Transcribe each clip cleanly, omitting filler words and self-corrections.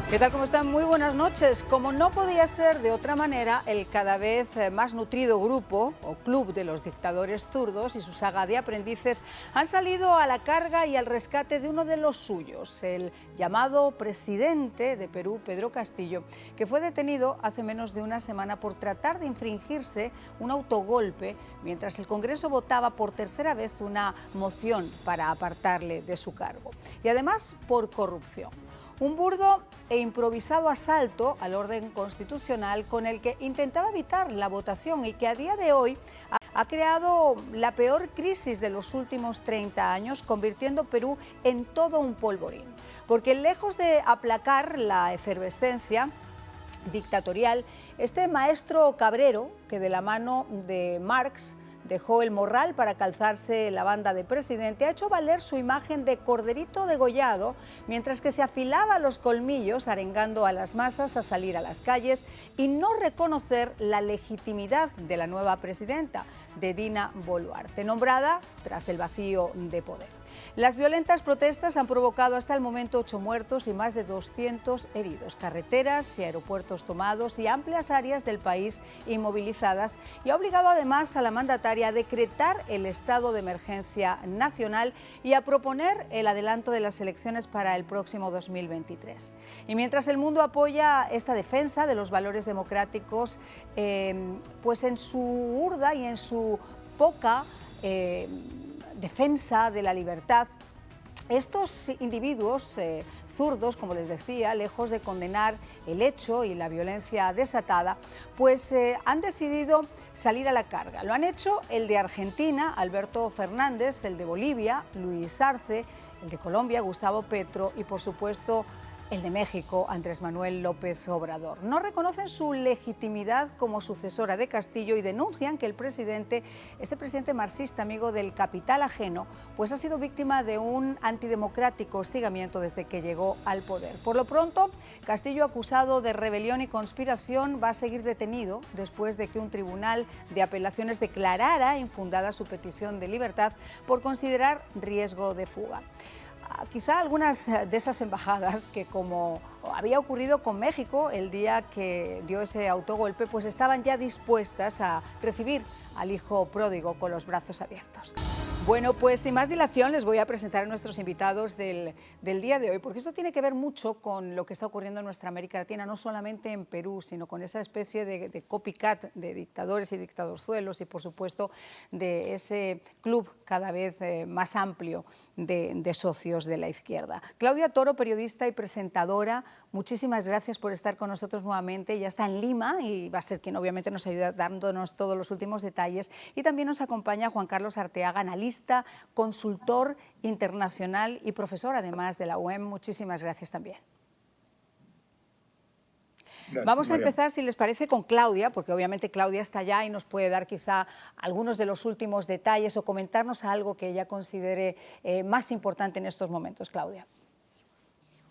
¿Qué tal? ¿Cómo están? Muy buenas noches. Como no podía ser de otra manera, el cada vez más nutrido grupo o club de los dictadores zurdos y su saga de aprendices han salido a la carga y al rescate de uno de los suyos, el llamado presidente de Perú, Pedro Castillo, que fue detenido hace menos de una semana por tratar de infringirse un autogolpe mientras el Congreso votaba por tercera vez una moción para apartarle de su cargo. Y además por corrupción. Un burdo e improvisado asalto al orden constitucional con el que intentaba evitar la votación y que a día de hoy ha creado la peor crisis de los últimos 30 años, convirtiendo Perú en todo un polvorín. Porque lejos de aplacar la efervescencia dictatorial, este maestro cabrero, que de la mano de Marx dejó el morral para calzarse la banda de presidente, ha hecho valer su imagen de corderito degollado, mientras que se afilaba los colmillos arengando a las masas a salir a las calles y no reconocer la legitimidad de la nueva presidenta, de Dina Boluarte, nombrada tras el vacío de poder. Las violentas protestas han provocado hasta el momento 8 muertos y más de 200 heridos, carreteras y aeropuertos tomados y amplias áreas del país inmovilizadas, y ha obligado además a la mandataria a decretar el estado de emergencia nacional y a proponer el adelanto de las elecciones para el próximo 2023. Y mientras el mundo apoya esta defensa de los valores democráticos, pues en su hurda y en su poca defensa de la libertad, estos individuos zurdos, como les decía, lejos de condenar el hecho y la violencia desatada, pues han decidido salir a la carga. Lo han hecho el de Argentina, Alberto Fernández, el de Bolivia, Luis Arce, el de Colombia, Gustavo Petro, y por supuesto el de México, Andrés Manuel López Obrador. No reconocen su legitimidad como sucesora de Castillo y denuncian que este presidente marxista, amigo del capital ajeno, pues ha sido víctima de un antidemocrático hostigamiento desde que llegó al poder. Por lo pronto, Castillo, acusado de rebelión y conspiración, va a seguir detenido después de que un tribunal de apelaciones declarara infundada su petición de libertad por considerar riesgo de fuga. Quizá algunas de esas embajadas que, como había ocurrido con México el día que dio ese autogolpe, pues estaban ya dispuestas a recibir al hijo pródigo con los brazos abiertos. Bueno, pues sin más dilación les voy a presentar a nuestros invitados del día de hoy, porque esto tiene que ver mucho con lo que está ocurriendo en nuestra América Latina, no solamente en Perú, sino con esa especie de copycat de dictadores y dictadorzuelos y, por supuesto, de ese club cada vez más amplio de socios de la izquierda. Claudia Toro, periodista y presentadora, muchísimas gracias por estar con nosotros nuevamente. Ya está en Lima y va a ser quien obviamente nos ayuda dándonos todos los últimos detalles. Y también nos acompaña Juan Carlos Arteaga, analista, consultor internacional y profesor además de la UEM. Muchísimas gracias también. Gracias, Vamos a María. empezar, si les parece, con Claudia, porque obviamente Claudia está allá y nos puede dar quizá algunos de los últimos detalles o comentarnos algo que ella considere más importante en estos momentos. Claudia.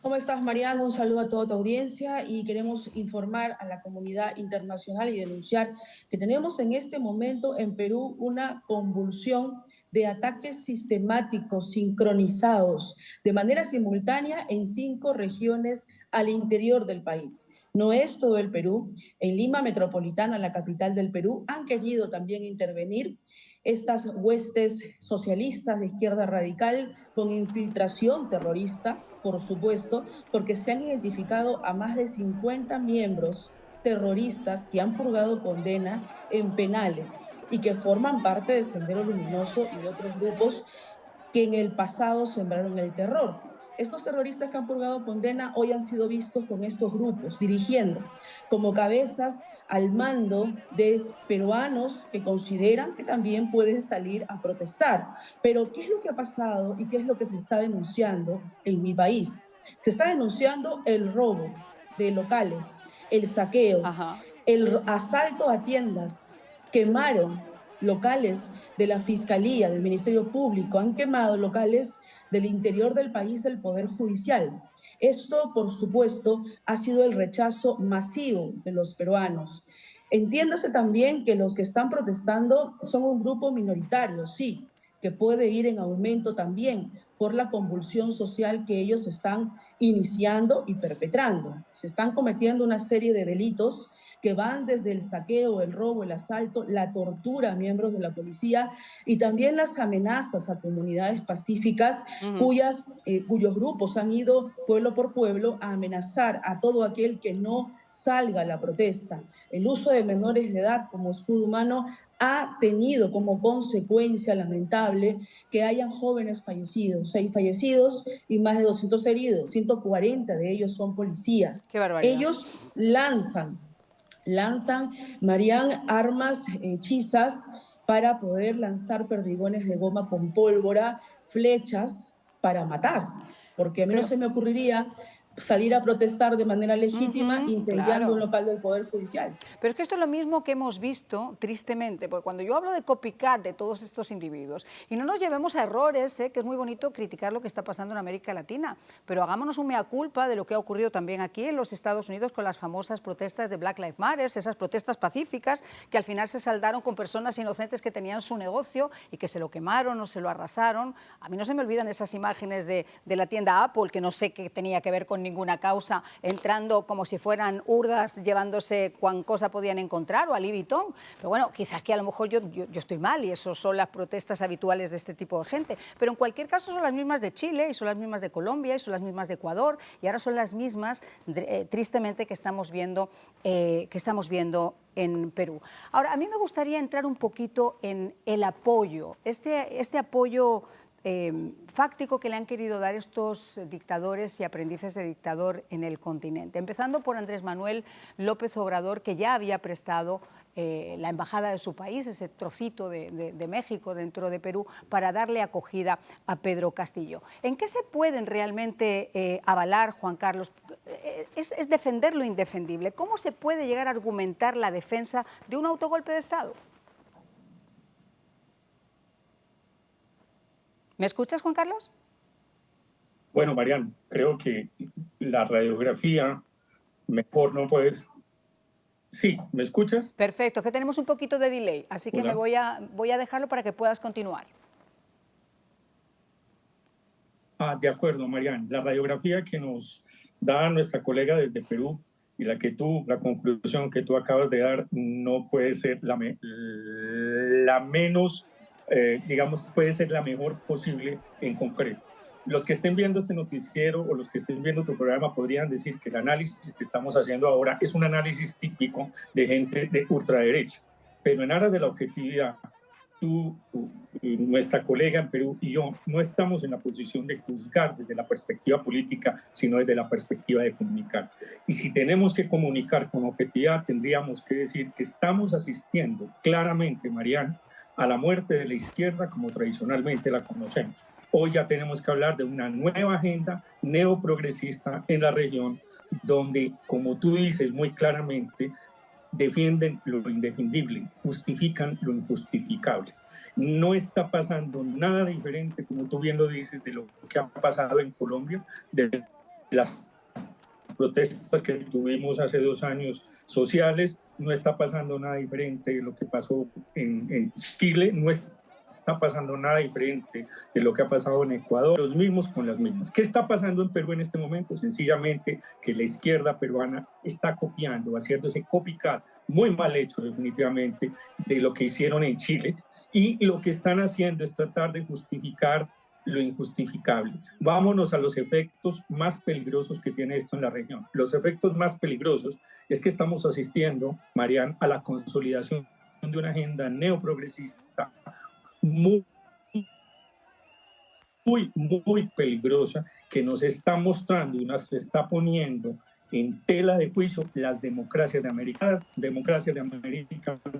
¿Cómo estás, Mariano? Un saludo a toda tu audiencia y queremos informar a la comunidad internacional y denunciar que tenemos en este momento en Perú una convulsión de ataques sistemáticos, sincronizados, de manera simultánea en 5 regiones al interior del país. No es todo el Perú. En Lima Metropolitana, la capital del Perú, han querido también intervenir estas huestes socialistas de izquierda radical con infiltración terrorista, por supuesto, porque se han identificado a más de 50 miembros terroristas que han purgado condena en penales y que forman parte de Sendero Luminoso y de otros grupos que en el pasado sembraron el terror. Estos terroristas que han purgado condena hoy han sido vistos con estos grupos, dirigiendo como cabezas al mando de peruanos que consideran que también pueden salir a protestar. Pero, ¿qué es lo que ha pasado y qué es lo que se está denunciando en mi país? Se está denunciando el robo de locales, el saqueo, el asalto a tiendas, quemaron locales de la Fiscalía, del Ministerio Público, han quemado locales del interior del país del Poder Judicial. Esto, por supuesto, ha sido el rechazo masivo de los peruanos. Entiéndase también que los que están protestando son un grupo minoritario, sí, que puede ir en aumento también, por la convulsión social que ellos están iniciando y perpetrando. Se están cometiendo una serie de delitos que van desde el saqueo, el robo, el asalto, la tortura a miembros de la policía y también las amenazas a comunidades pacíficas cuyos grupos han ido pueblo por pueblo a amenazar a todo aquel que no salga a la protesta. El uso de menores de edad como escudo humano ha tenido como consecuencia lamentable que hayan jóvenes fallecidos, 6 fallecidos y más de 200 heridos, 140 de ellos son policías. Qué barbaridad. Ellos lanzan, Marian, armas hechizas para poder lanzar perdigones de goma con pólvora, flechas para matar, porque a mí no se me ocurriría salir a protestar de manera legítima incendiando un local del Poder Judicial. Pero es que esto es lo mismo que hemos visto, tristemente, porque cuando yo hablo de copycat de todos estos individuos, y no nos llevemos a errores, que es muy bonito criticar lo que está pasando en América Latina, pero hagámonos un mea culpa de lo que ha ocurrido también aquí en los Estados Unidos con las famosas protestas de Black Lives Matter, esas protestas pacíficas que al final se saldaron con personas inocentes que tenían su negocio y que se lo quemaron o se lo arrasaron. A mí no se me olvidan esas imágenes de la tienda Apple, que no sé qué tenía que ver con ninguna causa, entrando como si fueran hurdas, llevándose cuán cosa podían encontrar, o a Louis Vuitton. Pero bueno, quizás que a lo mejor yo estoy mal y eso son las protestas habituales de este tipo de gente. Pero en cualquier caso son las mismas de Chile, y son las mismas de Colombia, y son las mismas de Ecuador, y ahora son las mismas, tristemente, que estamos viendo en Perú. Ahora, a mí me gustaría entrar un poquito en el apoyo, este apoyo fáctico que le han querido dar estos dictadores y aprendices de dictador en el continente. Empezando por Andrés Manuel López Obrador, que ya había prestado la embajada de su país, ese trocito de México dentro de Perú, para darle acogida a Pedro Castillo. ¿En qué se pueden realmente avalar, Juan Carlos? Es defender lo indefendible. ¿Cómo se puede llegar a argumentar la defensa de un autogolpe de Estado? ¿Me escuchas, Juan Carlos? Bueno, Marian, creo que la radiografía mejor no puedes... Sí, ¿me escuchas? Perfecto, que tenemos un poquito de delay, así que voy a dejarlo para que puedas continuar. De acuerdo, Marian. La radiografía que nos da nuestra colega desde Perú y la conclusión que tú acabas de dar no puede ser la menos... digamos, puede ser la mejor posible en concreto. Los que estén viendo este noticiero o los que estén viendo tu programa podrían decir que el análisis que estamos haciendo ahora es un análisis típico de gente de ultraderecha, pero en aras de la objetividad, nuestra colega en Perú y yo no estamos en la posición de juzgar desde la perspectiva política, sino desde la perspectiva de comunicar. Y si tenemos que comunicar con objetividad, tendríamos que decir que estamos asistiendo claramente, Mariana, a la muerte de la izquierda como tradicionalmente la conocemos. Hoy ya tenemos que hablar de una nueva agenda neoprogresista en la región, donde, como tú dices muy claramente, defienden lo indefendible, justifican lo injustificable. No está pasando nada diferente, como tú bien lo dices, de lo que ha pasado en Colombia, de las protestas que tuvimos hace 2 años sociales, no está pasando nada diferente de lo que pasó en Chile, no está pasando nada diferente de lo que ha pasado en Ecuador, los mismos con las mismas. ¿Qué está pasando en Perú en este momento? Sencillamente que la izquierda peruana está copiando, haciendo ese copycat muy mal hecho definitivamente de lo que hicieron en Chile, y lo que están haciendo es tratar de justificar lo injustificable. Vámonos a los efectos más peligrosos que tiene esto en la región. Los efectos más peligrosos es que estamos asistiendo, Marian, a la consolidación de una agenda neoprogresista muy peligrosa, que nos está mostrando y nos está poniendo en tela de juicio las democracias de América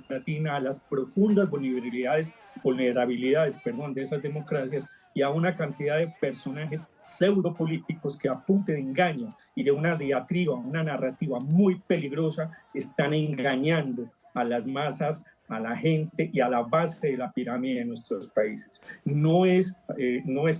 Latina, a las profundas vulnerabilidades de esas democracias, y a una cantidad de personajes pseudopolíticos que a punta de engaño y de una diatriba, una narrativa muy peligrosa, están engañando a las masas, a la gente y a la base de la pirámide de nuestros países. No es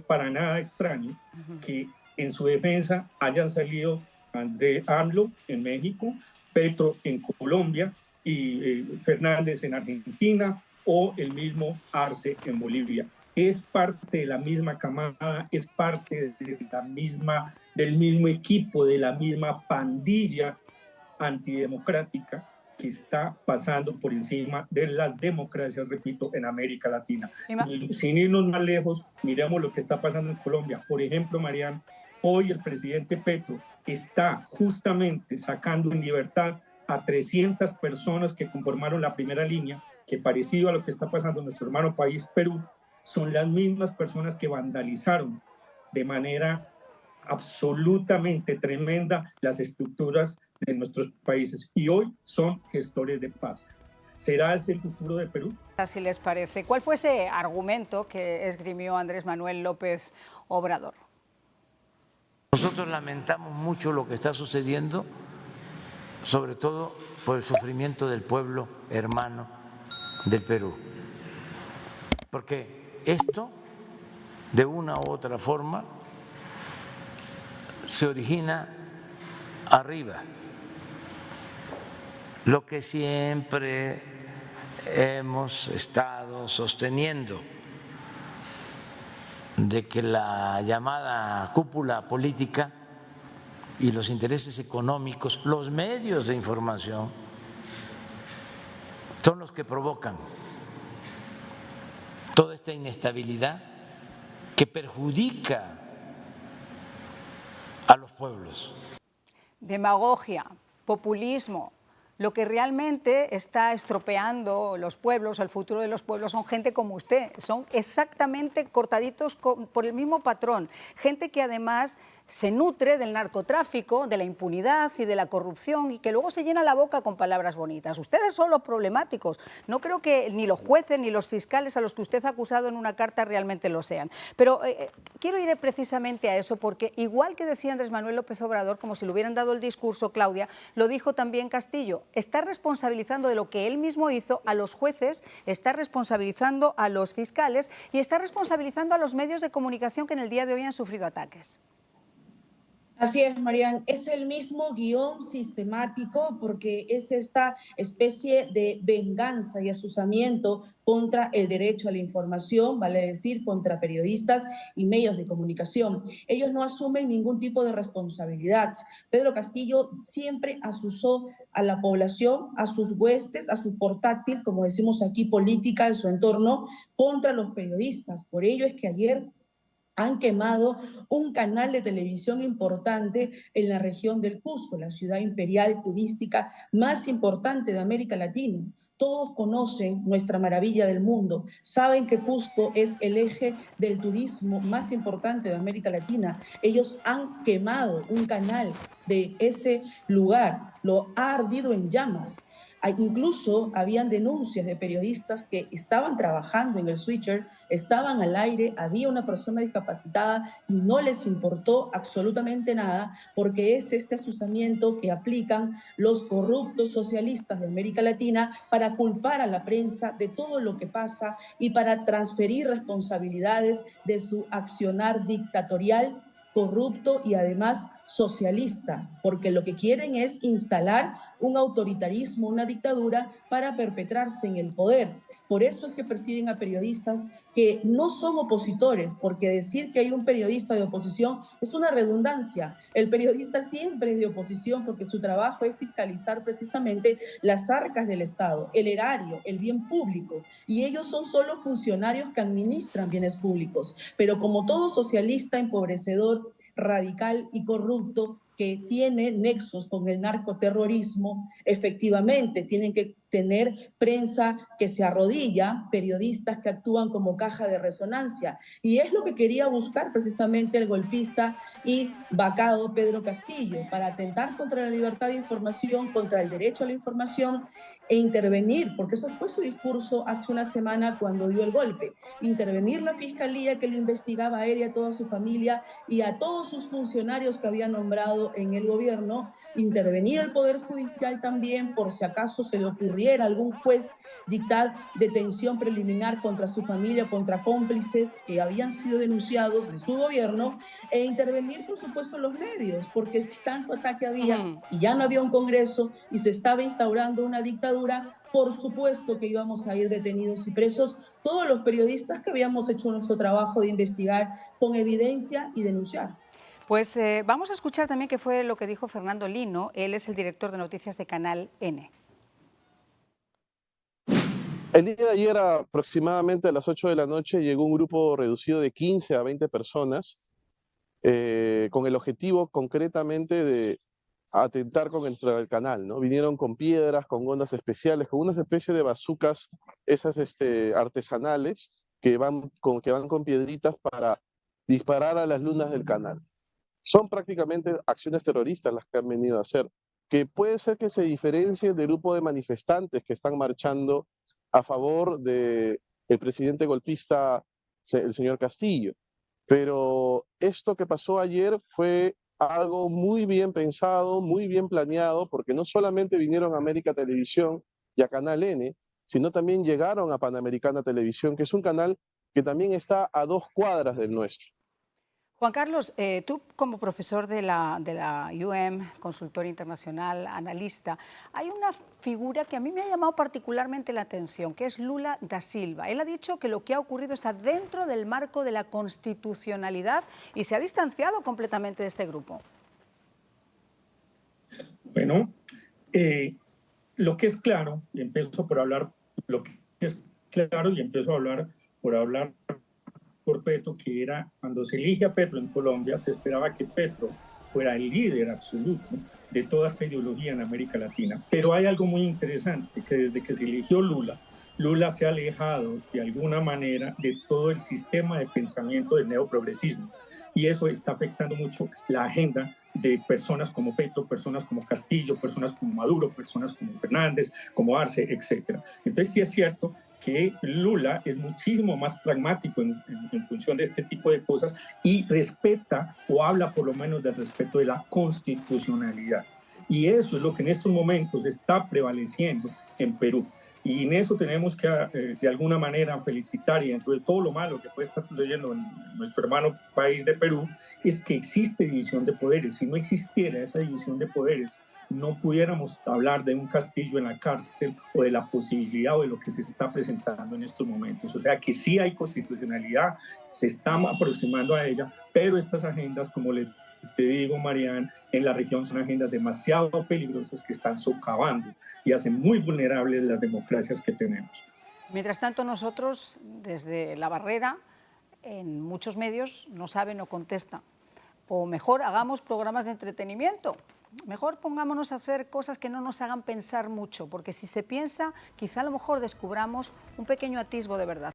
para nada extraño que en su defensa hayan salido Andrés AMLO en México, Petro en Colombia y Fernández en Argentina, o el mismo Arce en Bolivia. es parte de la misma camada, es parte del mismo equipo, de la misma pandilla antidemocrática que está pasando por encima de las democracias, repito, en América Latina. Sin irnos más lejos, miremos lo que está pasando en Colombia. Por ejemplo, Mariana, hoy el presidente Petro está justamente sacando en libertad a 300 personas que conformaron la primera línea, que parecido a lo que está pasando en nuestro hermano país, Perú, son las mismas personas que vandalizaron de manera absolutamente tremenda las estructuras de nuestros países y hoy son gestores de paz. ¿Será ese el futuro de Perú? Así les parece. ¿Cuál fue ese argumento que esgrimió Andrés Manuel López Obrador? Nosotros lamentamos mucho lo que está sucediendo, sobre todo por el sufrimiento del pueblo hermano del Perú, porque esto, de una u otra forma, se origina arriba. Lo que siempre hemos estado sosteniendo, de que la llamada cúpula política y los intereses económicos, los medios de información, son los que provocan toda esta inestabilidad que perjudica a los pueblos. Demagogia, populismo. Lo que realmente está estropeando los pueblos, el futuro de los pueblos, son gente como usted. Son exactamente cortaditos por el mismo patrón. Gente que además se nutre del narcotráfico, de la impunidad y de la corrupción y que luego se llena la boca con palabras bonitas. Ustedes son los problemáticos. No creo que ni los jueces ni los fiscales a los que usted ha acusado en una carta realmente lo sean. Pero quiero ir precisamente a eso porque igual que decía Andrés Manuel López Obrador, como si le hubieran dado el discurso, Claudia, lo dijo también Castillo. Está responsabilizando de lo que él mismo hizo a los jueces, está responsabilizando a los fiscales y está responsabilizando a los medios de comunicación que en el día de hoy han sufrido ataques. Así es, Marian, es el mismo guión sistemático porque es esta especie de venganza y azuzamiento contra el derecho a la información, vale decir, contra periodistas y medios de comunicación. Ellos no asumen ningún tipo de responsabilidad. Pedro Castillo siempre azuzó a la población, a sus huestes, a su portátil, como decimos aquí, política de su entorno, contra los periodistas. Por ello es que ayer han quemado un canal de televisión importante en la región del Cusco, la ciudad imperial turística más importante de América Latina. Todos conocen nuestra maravilla del mundo, saben que Cusco es el eje del turismo más importante de América Latina. Ellos han quemado un canal de ese lugar, lo ha ardido en llamas. Incluso habían denuncias de periodistas que estaban trabajando en el switcher, estaban al aire, había una persona discapacitada y no les importó absolutamente nada porque es este azuzamiento que aplican los corruptos socialistas de América Latina para culpar a la prensa de todo lo que pasa y para transferir responsabilidades de su accionar dictatorial, corrupto y además socialista, porque lo que quieren es instalar un autoritarismo, una dictadura para perpetrarse en el poder. Por eso es que persiguen a periodistas que no son opositores, porque decir que hay un periodista de oposición es una redundancia. El periodista siempre es de oposición porque su trabajo es fiscalizar precisamente las arcas del Estado, el erario, el bien público, y ellos son solo funcionarios que administran bienes públicos. Pero como todo socialista empobrecedor, radical y corrupto que tiene nexos con el narcoterrorismo, efectivamente tienen que tener prensa que se arrodilla, periodistas que actúan como caja de resonancia. Y es lo que quería buscar precisamente el golpista y vacado Pedro Castillo, para atentar contra la libertad de información, contra el derecho a la información e intervenir, porque eso fue su discurso hace una semana cuando dio el golpe, intervenir la fiscalía que lo investigaba a él y a toda su familia y a todos sus funcionarios que había nombrado en el gobierno, intervenir el Poder Judicial también por si acaso se le ocurriera a algún juez dictar detención preliminar contra su familia, contra cómplices que habían sido denunciados de su gobierno, e intervenir por supuesto los medios, porque si tanto ataque había y ya no había un Congreso y se estaba instaurando una dictadura, por supuesto que íbamos a ir detenidos y presos todos los periodistas que habíamos hecho nuestro trabajo de investigar con evidencia y denunciar. Pues vamos a escuchar también qué fue lo que dijo Fernando Lino. Él es el director de noticias de Canal N. El día de ayer, aproximadamente a las 8 de la noche, llegó un grupo reducido de 15 a 20 personas con el objetivo concretamente de atentar contra el canal, ¿no? Vinieron con piedras, con ondas especiales, con una especie de bazucas, esas artesanales, que van con piedritas para disparar a las lunas del canal. Son prácticamente acciones terroristas las que han venido a hacer, que puede ser que se diferencien del grupo de manifestantes que están marchando a favor del presidente golpista, el señor Castillo. Pero esto que pasó ayer fue algo muy bien pensado, muy bien planeado, porque no solamente vinieron a América Televisión y a Canal N, sino también llegaron a Panamericana Televisión, que es un canal que también está a 2 cuadras del nuestro. Juan Carlos, tú como profesor de la UM, consultor internacional, analista, hay una figura que a mí me ha llamado particularmente la atención, que es Lula da Silva. Él ha dicho que lo que ha ocurrido está dentro del marco de la constitucionalidad y se ha distanciado completamente de este grupo. Bueno, lo que es claro, y empiezo por hablar, lo que es claro y empiezo a hablar por Petro, que era cuando se elige a Petro en Colombia, se esperaba que Petro fuera el líder absoluto de toda esta ideología en América Latina. Pero hay algo muy interesante, que desde que se eligió Lula se ha alejado de alguna manera de todo el sistema de pensamiento del neoprogresismo. Y eso está afectando mucho la agenda de personas como Petro, personas como Castillo, personas como Maduro, personas como Fernández, como Arce, etc. Entonces sí es cierto que Lula es muchísimo más pragmático en función de este tipo de cosas y respeta o habla por lo menos del respeto de la constitucionalidad. Y eso es lo que en estos momentos está prevaleciendo en Perú. Y en eso tenemos que, de alguna manera, felicitar, y dentro de todo lo malo que puede estar sucediendo en nuestro hermano país de Perú, es que existe división de poderes. Si no existiera esa división de poderes, no pudiéramos hablar de un Castillo en la cárcel o de la posibilidad o de lo que se está presentando en estos momentos. O sea que sí hay constitucionalidad, se está aproximando a ella, pero estas agendas, como te digo, Marian, en la región son agendas demasiado peligrosas que están socavando y hacen muy vulnerables las democracias que tenemos. Mientras tanto, nosotros, desde la barrera, en muchos medios no saben o contestan. O mejor, hagamos programas de entretenimiento. Mejor pongámonos a hacer cosas que no nos hagan pensar mucho, porque si se piensa, quizá a lo mejor descubramos un pequeño atisbo de verdad.